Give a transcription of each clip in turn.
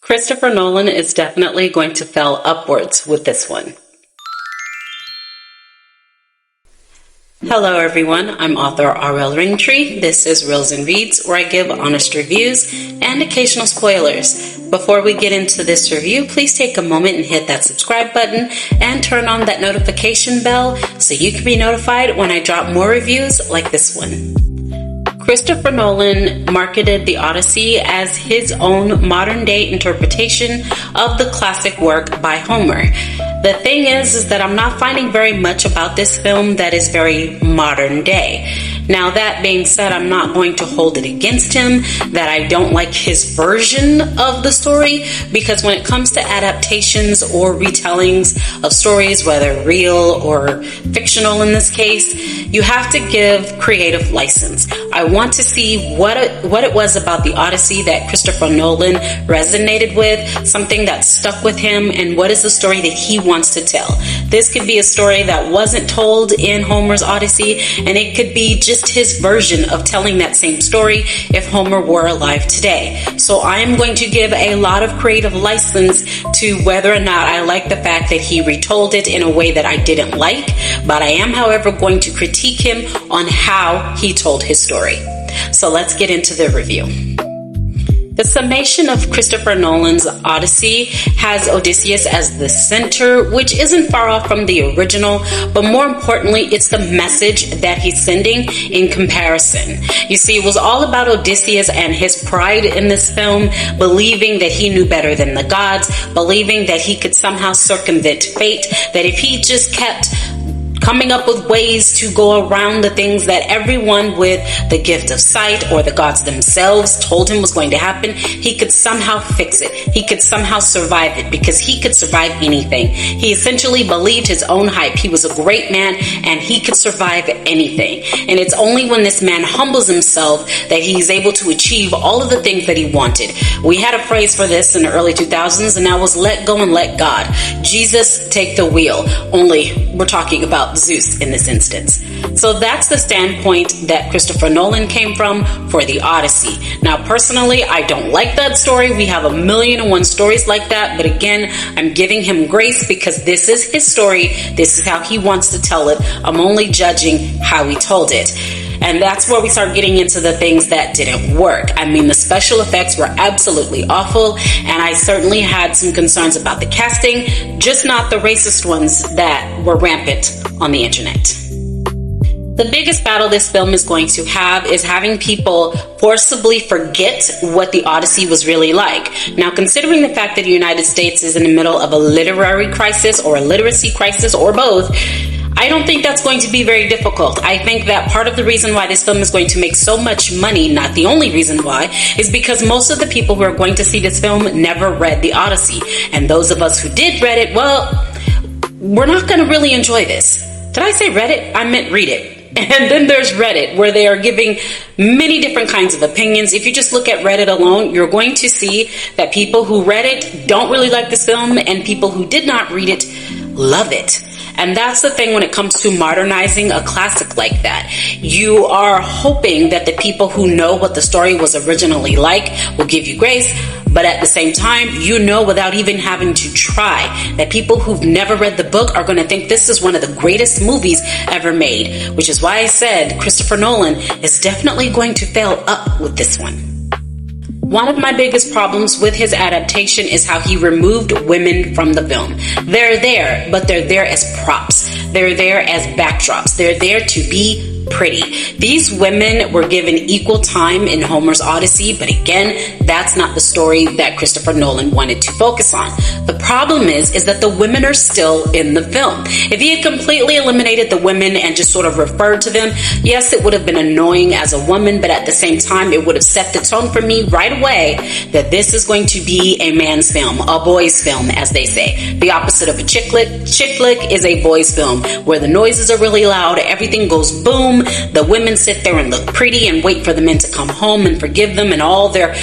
Christopher Nolan is definitely going to fail upwards with this one. Hello everyone, I'm author R.L. Ringtree. This is Reels and Reads, where I give honest reviews and occasional spoilers. Before we get into this review, please take a moment and hit that subscribe button and turn on that notification bell so you can be notified when I drop more reviews like this one. Christopher Nolan marketed the Odyssey as his own modern-day interpretation of the classic work by Homer. The thing is that I'm not finding very much about this film that is very modern day. Now, that being said, I'm not going to hold it against him that I don't like his version of the story, because when it comes to adaptations or retellings of stories, whether real or fictional in this case, you have to give creative license. I want to see what it was about the Odyssey that Christopher Nolan resonated with, something that stuck with him, and what is the story that he wants to tell. This could be a story that wasn't told in Homer's Odyssey, and it could be just his version of telling that same story if Homer were alive today. So I am going to give a lot of creative license to whether or not I like the fact that he retold it in a way that I didn't like, but I am, however, going to critique him on how he told his story. So let's get into the review. The summation of Christopher Nolan's Odyssey has Odysseus as the center, which isn't far off from the original, but more importantly, it's the message that he's sending in comparison. You see, it was all about Odysseus and his pride in this film, believing that he knew better than the gods, believing that he could somehow circumvent fate, that if he just kept coming up with ways to go around the things that everyone with the gift of sight or the gods themselves told him was going to happen, he could somehow fix it. He could somehow survive it, because he could survive anything. He essentially believed his own hype. He was a great man and he could survive anything. And it's only when this man humbles himself that he's able to achieve all of the things that he wanted. We had a phrase for this in the early 2000s, and that was let go and let God. Jesus, take the wheel. Only we're talking about Zeus in this instance. So that's the standpoint that Christopher Nolan came from for the Odyssey. Now, personally, I don't like that story. We have 1,000,001 stories like that, but again, I'm giving him grace because this is his story. This is how he wants to tell it. I'm only judging how he told it. And that's where we start getting into the things that didn't work. I mean, the special effects were absolutely awful, and I certainly had some concerns about the casting, just not the racist ones that were rampant on the internet. The biggest battle this film is going to have is having people forcibly forget what the Odyssey was really like. Now, considering the fact that the United States is in the middle of a literary crisis or a literacy crisis or both, I don't think that's going to be very difficult. I think that part of the reason why this film is going to make so much money, not the only reason why, is because most of the people who are going to see this film never read the Odyssey. And those of us who did read it, well, we're not going to really enjoy this. Did I say read it? I meant read it. And then there's Reddit, where they are giving many different kinds of opinions. If you just look at Reddit alone, you're going to see that people who read it don't really like this film, and people who did not read it love it. And that's the thing when it comes to modernizing a classic like that. You are hoping that the people who know what the story was originally like will give you grace, but at the same time, you know without even having to try that people who've never read the book are going to think this is one of the greatest movies ever made, which is why I said Christopher Nolan is definitely going to fail up with this one. One of my biggest problems with his adaptation is how he removed women from the film. They're there, but they're there as props. They're there as backdrops. They're there to be pretty. These women were given equal time in Homer's Odyssey, but again, that's not the story that Christopher Nolan wanted to focus on. The problem is that the women are still in the film. If he had completely eliminated the women and just sort of referred to them, yes, it would have been annoying as a woman, but at the same time, it would have set the tone for me right away that this is going to be a man's film, a boy's film, as they say. The opposite of a chick flick. Chick flick is a boy's film where the noises are really loud, everything goes boom, the women sit there and look pretty and wait for the men to come home and forgive them and all their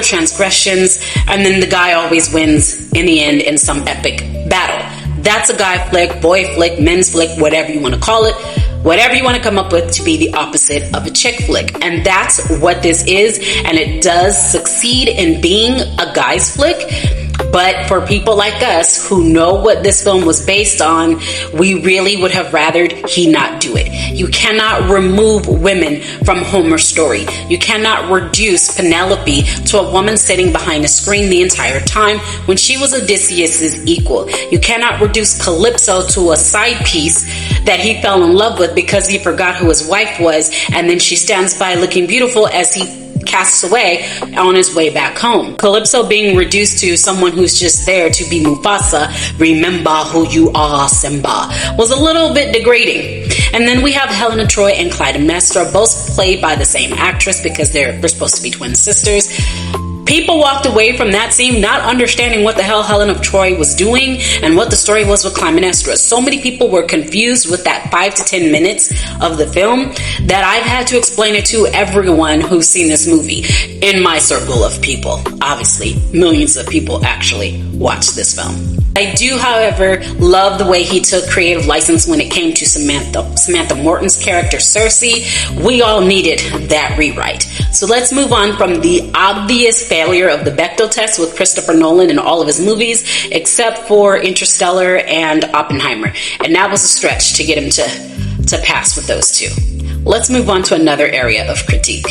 transgressions, and then the guy always wins in the end in some epic battle. That's a guy flick, boy flick, men's flick, whatever you want to call it. whatever you want to come up with to be the opposite of a chick flick. And that's what this is, and it does succeed in being a guy's flick. But for people like us who know what this film was based on, we really would have rathered he not do it. You cannot remove women from Homer's story. You cannot reduce Penelope to a woman sitting behind a screen the entire time when she was Odysseus's equal. You cannot reduce Calypso to a side piece that he fell in love with because he forgot who his wife was, and then she stands by looking beautiful as he casts away on his way back home. Calypso being reduced to someone who's just there to be Mufasa, remember who you are, Simba, was a little bit degrading. And then we have Helena Troy and Clytemnestra, both played by the same actress because they're supposed to be twin sisters. People walked away from that scene not understanding what the hell Helen of Troy was doing and what the story was with Clytemnestra. So many people were confused with that 5 to 10 minutes of the film that I've had to explain it to everyone who's seen this movie in my circle of people. Obviously, millions of people actually watched this film. I do, however, love the way he took creative license when it came to Samantha Morton's character, Cersei. We all needed that rewrite. So let's move on from the obvious failure of the Bechdel test with Christopher Nolan in all of his movies, except for Interstellar and Oppenheimer. And that was a stretch to get him to pass with those two. Let's move on to another area of critique.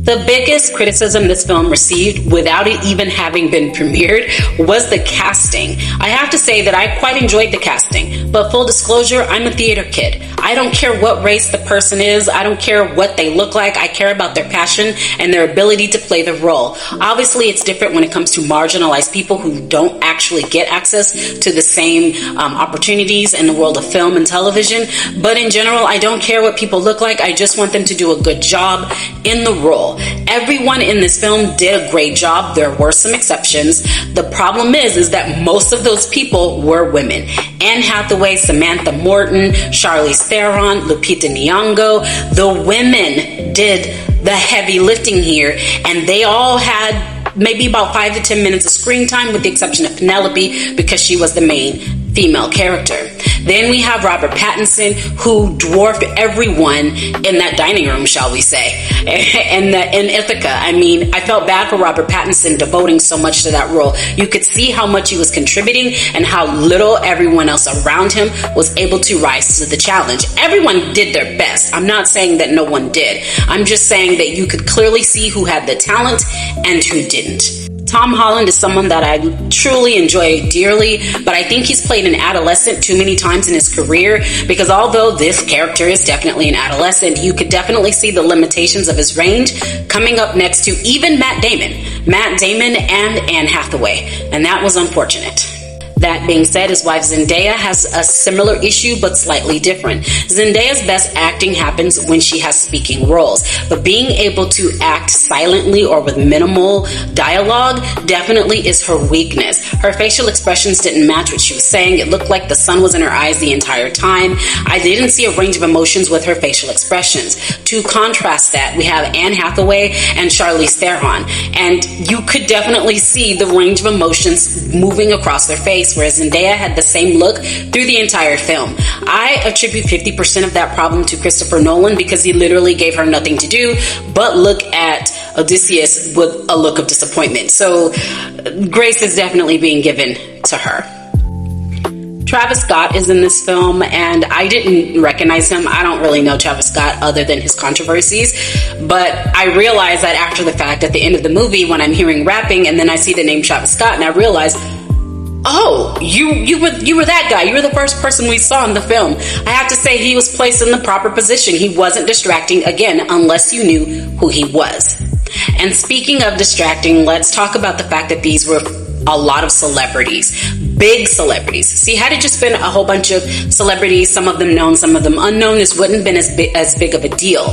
The biggest criticism this film received, without it even having been premiered, was the casting. I have to say that I quite enjoyed the casting, but full disclosure, I'm a theater kid. I don't care what race the person is. I don't care what they look like. I care about their passion and their ability to play the role. Obviously, it's different when it comes to marginalized people who don't actually get access to the same opportunities in the world of film and television. But in general, I don't care what people look like. I just want them to do a good job in the role. Everyone in this film did a great job. There were some exceptions. The problem is that most of those people were women. Anne Hathaway, Samantha Morton, Charlize Theron, Lupita Nyong'o. The women did the heavy lifting here, and they all had maybe about 5 to 10 minutes of screen time, with the exception of Penelope because she was the main female character. Then we have Robert Pattinson, who dwarfed everyone in that dining room, shall we say, in Ithaca. I mean, I felt bad for Robert Pattinson devoting so much to that role. You could see how much he was contributing and how little everyone else around him was able to rise to the challenge. Everyone did their best. I'm not saying that no one did. I'm just saying that you could clearly see who had the talent and who didn't. Tom Holland is someone that I truly enjoy dearly, but I think he's played an adolescent too many times in his career, because although this character is definitely an adolescent, you could definitely see the limitations of his range coming up next to even Matt Damon and Anne Hathaway, and that was unfortunate. That being said, his wife Zendaya has a similar issue, but slightly different. Zendaya's best acting happens when she has speaking roles, but being able to act silently or with minimal dialogue definitely is her weakness. Her facial expressions didn't match what she was saying. It looked like the sun was in her eyes the entire time. I didn't see a range of emotions with her facial expressions. To contrast that, we have Anne Hathaway and Charlize Theron, and you could definitely see the range of emotions moving across their face, whereas Zendaya had the same look through the entire film. I attribute 50% of that problem to Christopher Nolan, because he literally gave her nothing to do but look at Odysseus with a look of disappointment. So grace is definitely being given to her. Travis Scott is in this film, and I didn't recognize him. I don't really know Travis Scott other than his controversies, but I realized that after the fact, at the end of the movie, when I'm hearing rapping and then I see the name Travis Scott, and I realized, oh, you were that guy. You were the first person we saw in the film. I have to say, he was placed in the proper position. He wasn't distracting, again, unless you knew who he was. And speaking of distracting, let's talk about the fact that these were a lot of celebrities, big celebrities. See, had it just been a whole bunch of celebrities, some of them known, some of them unknown, this wouldn't have been as big of a deal.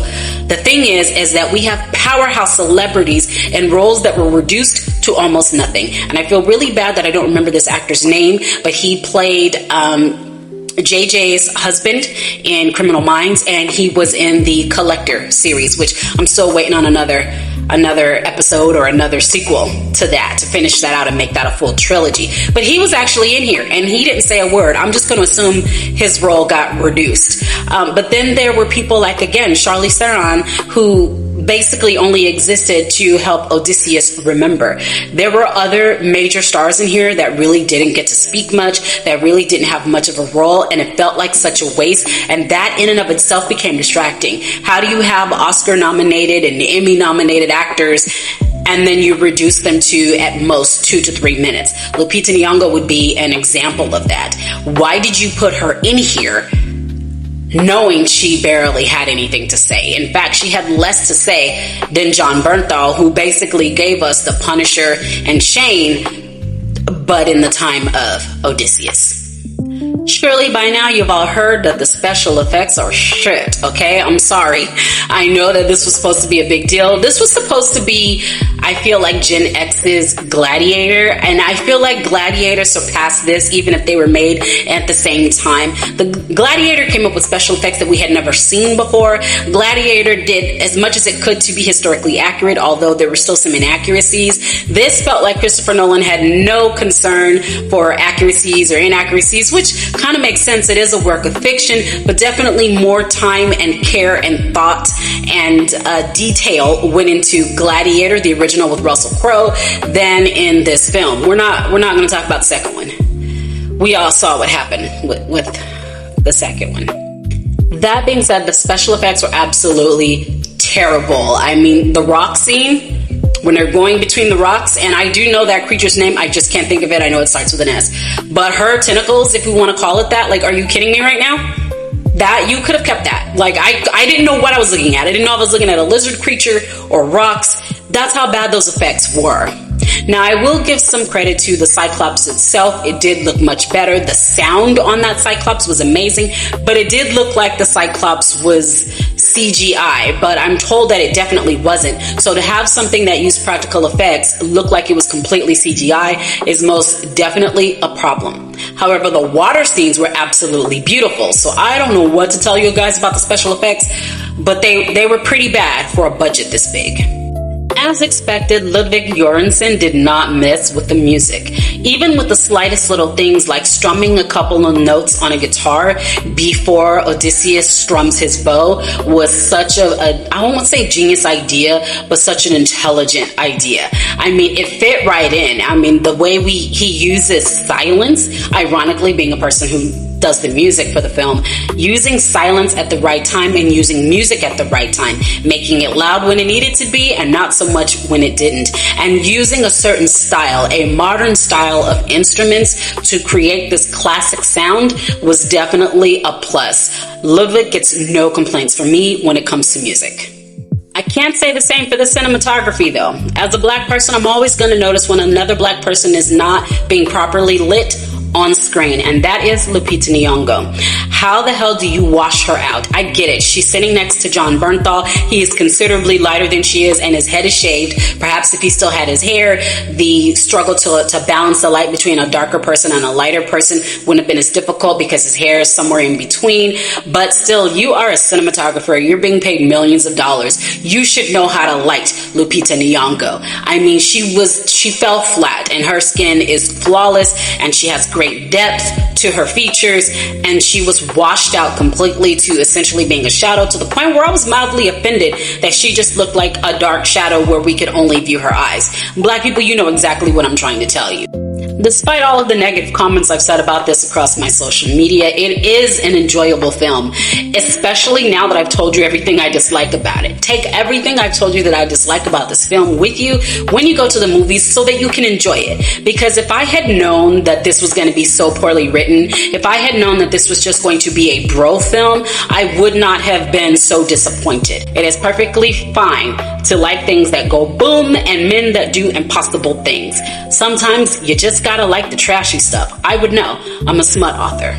The thing is that we have powerhouse celebrities in roles that were reduced to almost nothing. And I feel really bad that I don't remember this actor's name, but he played JJ's husband in Criminal Minds, and he was in the Collector series, which I'm still waiting on another another episode or another sequel to that, to finish that out and make that a full trilogy. But he was actually in here and he didn't say a word. I'm just going to assume his role got reduced. But then there were people like, again, Charlize Theron, who basically only existed to help Odysseus remember. There were other major stars in here that really didn't get to speak much, that really didn't have much of a role, and it felt like such a waste, and that in and of itself became distracting. How do you have Oscar-nominated and Emmy-nominated actors and then you reduce them to at most 2 to 3 minutes? Lupita Nyong'o would be an example of that. Why did you put her in here knowing she barely had anything to say? In fact, she had less to say than Jon Bernthal, who basically gave us the Punisher and Shane, but in the time of Odysseus. Surely by now you've all heard that the special effects are shit, okay? I'm sorry. I know that this was supposed to be a big deal. This was supposed to be, I feel like, Gen X's Gladiator, and I feel like Gladiator surpassed this even if they were made at the same time. The Gladiator came up with special effects that we had never seen before. Gladiator did as much as it could to be historically accurate, although there were still some inaccuracies. This felt like Christopher Nolan had no concern for accuracies or inaccuracies, which kind of makes sense. It is a work of fiction, but definitely more time and care and thought and detail went into Gladiator, the original with Russell Crowe, than in this film. We're not going to talk about the second one. We all saw what happened with the second one. That being said, the special effects were absolutely terrible. I mean, the rock scene, when they're going between the rocks, and I do know that creature's name, I just can't think of it. I know it starts with an S. But her tentacles, if we want to call it that, like, are you kidding me right now? That, you could have kept that. Like, I didn't know what I was looking at. I didn't know if I was looking at a lizard creature or rocks. That's how bad those effects were. Now, I will give some credit to the Cyclops itself. It did look much better. The sound on that Cyclops was amazing, but it did look like the Cyclops was CGI, but I'm told that it definitely wasn't. So to have something that used practical effects look like it was completely CGI is most definitely a problem. However, the water scenes were absolutely beautiful. So I don't know what to tell you guys about the special effects, but they were pretty bad for a budget this big. As expected, Ludwig Göransson did not miss with the music. Even with the slightest little things like strumming a couple of notes on a guitar before Odysseus strums his bow was such a I won't say genius idea, but such an intelligent idea. I mean, it fit right in. I mean, the way he uses silence, ironically being a person who does the music for the film, using silence at the right time and using music at the right time, making it loud when it needed to be and not so much when it didn't, and using a certain style, a modern style of instruments to create this classic sound was definitely a plus. Ludwig gets no complaints from me when it comes to music. I can't say the same for the cinematography though. As a black person, I'm always going to notice when another black person is not being properly lit on screen, and that is Lupita Nyong'o. How the hell do you wash her out? I get it. She's sitting next to Jon Bernthal. He is considerably lighter than she is, and his head is shaved. Perhaps if he still had his hair, the struggle to balance the light between a darker person and a lighter person wouldn't have been as difficult because his hair is somewhere in between. But still, you are a cinematographer. You're being paid millions of dollars. You should know how to light Lupita Nyong'o. I mean, she fell flat, and her skin is flawless, and she has great depth to her features, and she was washed out completely to essentially being a shadow, to the point where I was mildly offended that she just looked like a dark shadow where we could only view her eyes. Black people, you know exactly what I'm trying to tell you. Despite all of the negative comments I've said about this across my social media, it is an enjoyable film, especially now that I've told you everything I dislike about it. Take everything I've told you that I dislike about this film with you when you go to the movies so that you can enjoy it. Because if I had known that this was going to be so poorly written, if I had known that this was just going to be a bro film, I would not have been so disappointed. It is perfectly fine to like things that go boom and men that do impossible things. Sometimes you just gotta like the trashy stuff. I would know. I'm a smut author.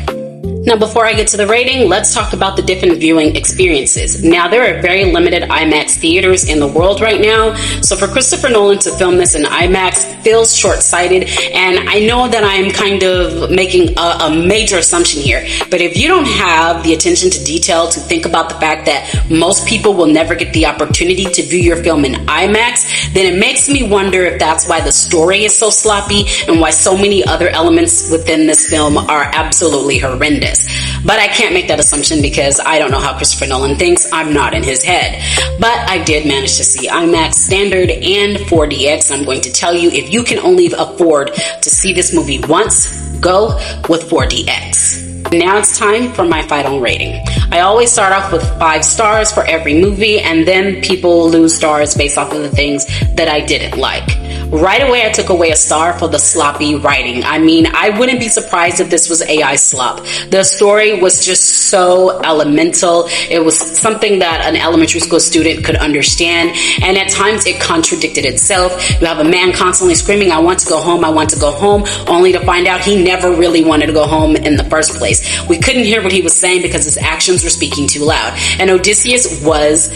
Now, before I get to the rating, let's talk about the different viewing experiences. Now, there are very limited IMAX theaters in the world right now, so for Christopher Nolan to film this in IMAX feels short-sighted, and I know that I'm kind of making a major assumption here, but if you don't have the attention to detail to think about the fact that most people will never get the opportunity to view your film in IMAX, then it makes me wonder if that's why the story is so sloppy and why so many other elements within this film are absolutely horrendous. But I can't make that assumption because I don't know how Christopher Nolan thinks. I'm not in his head. But I did manage to see IMAX Standard and 4DX. I'm going to tell you, if you can only afford to see this movie once, go with 4DX. Now it's time for my final rating. I always start off with 5 stars for every movie, and then people lose stars based off of the things that I didn't like. Right away, I took away a star for the sloppy writing. I mean, I wouldn't be surprised if this was AI slop. The story was just so elemental. It was something that an elementary school student could understand, and at times it contradicted itself. You have a man constantly screaming, "I want to go home, I want to go home," only to find out he never really wanted to go home in the first place. We couldn't hear what he was saying because his actions were speaking too loud. And Odysseus was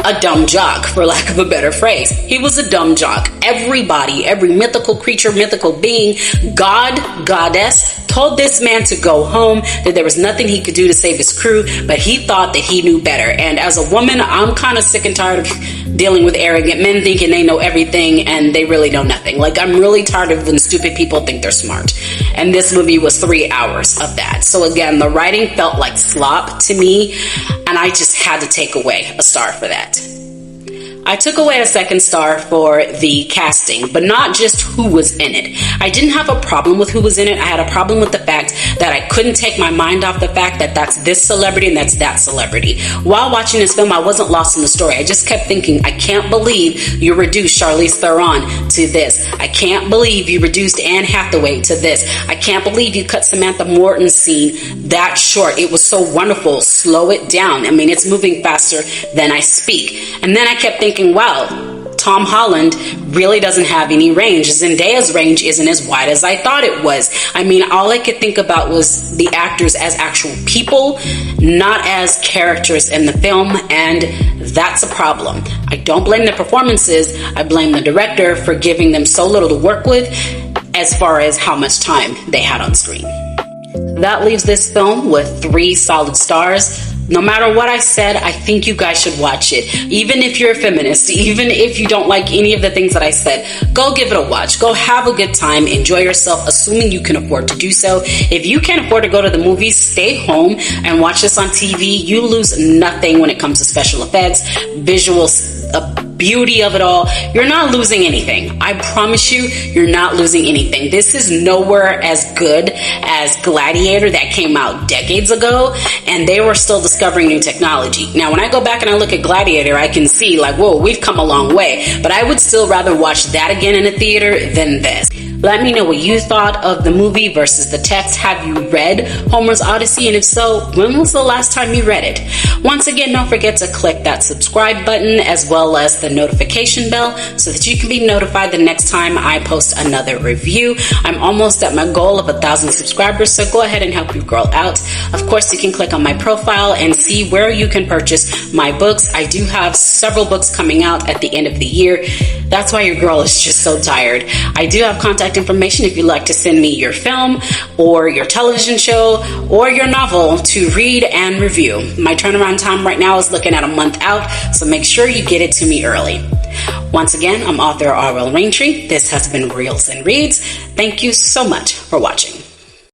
a dumb jock, for lack of a better phrase. He was a dumb jock. Everybody, every mythical creature, mythical being, god, goddess, told this man to go home, that there was nothing he could do to save his crew, but he thought that he knew better. And as a woman, I'm kind of sick and tired of dealing with arrogant men thinking they know everything and they really know nothing. Like, I'm really tired of when stupid people think they're smart. And this movie was 3 hours of that. So again, the writing felt like slop to me, and I just had to take away a star for that. I took away a 2nd star for the casting, but not just who was in it. I didn't have a problem with who was in it. I had a problem with the fact that I couldn't take my mind off the fact that that's this celebrity and that's that celebrity. While watching this film, I wasn't lost in the story. I just kept thinking, I can't believe you reduced Charlize Theron to this. I can't believe you reduced Anne Hathaway to this. I can't believe you cut Samantha Morton's scene that short. It was so wonderful. Slow it down. I mean, it's moving faster than I speak. And then I kept thinking, wow, Tom Holland really doesn't have any range. Zendaya's range isn't as wide as I thought it was. I mean, all I could think about was the actors as actual people, not as characters in the film, and that's a problem. I don't blame the performances. I blame the director for giving them so little to work with as far as how much time they had on screen. That leaves this film with 3 solid stars. No matter what I said, I think you guys should watch it. Even if you're a feminist, even if you don't like any of the things that I said, go give it a watch. Go have a good time. Enjoy yourself, assuming you can afford to do so. If you can't afford to go to the movies, stay home and watch this on TV. You lose nothing when it comes to special effects, visuals, beauty of it all. You're not losing anything. I promise you, you're not losing anything. This is nowhere as good as Gladiator that came out decades ago, and they were still discovering new technology. Now, when I go back and I look at Gladiator, I can see like, whoa, we've come a long way, but I would still rather watch that again in a theater than this. Let me know what you thought of the movie versus the text. Have you read Homer's Odyssey? And if so, when was the last time you read it? Once again, don't forget to click that subscribe button as well as the notification bell so that you can be notified the next time I post another review. I'm almost at my goal of 1,000 subscribers, so go ahead and help your girl out. Of course, you can click on my profile and see where you can purchase my books. I do have several books coming out at the end of the year. That's why your girl is just so tired. I do have contact information if you'd like to send me your film or your television show or your novel to read and review. My turnaround time right now is looking at a month out, so make sure you get it to me early. Once again, I'm author R.L. Raintree. This has been Reels and Reads. Thank you so much for watching.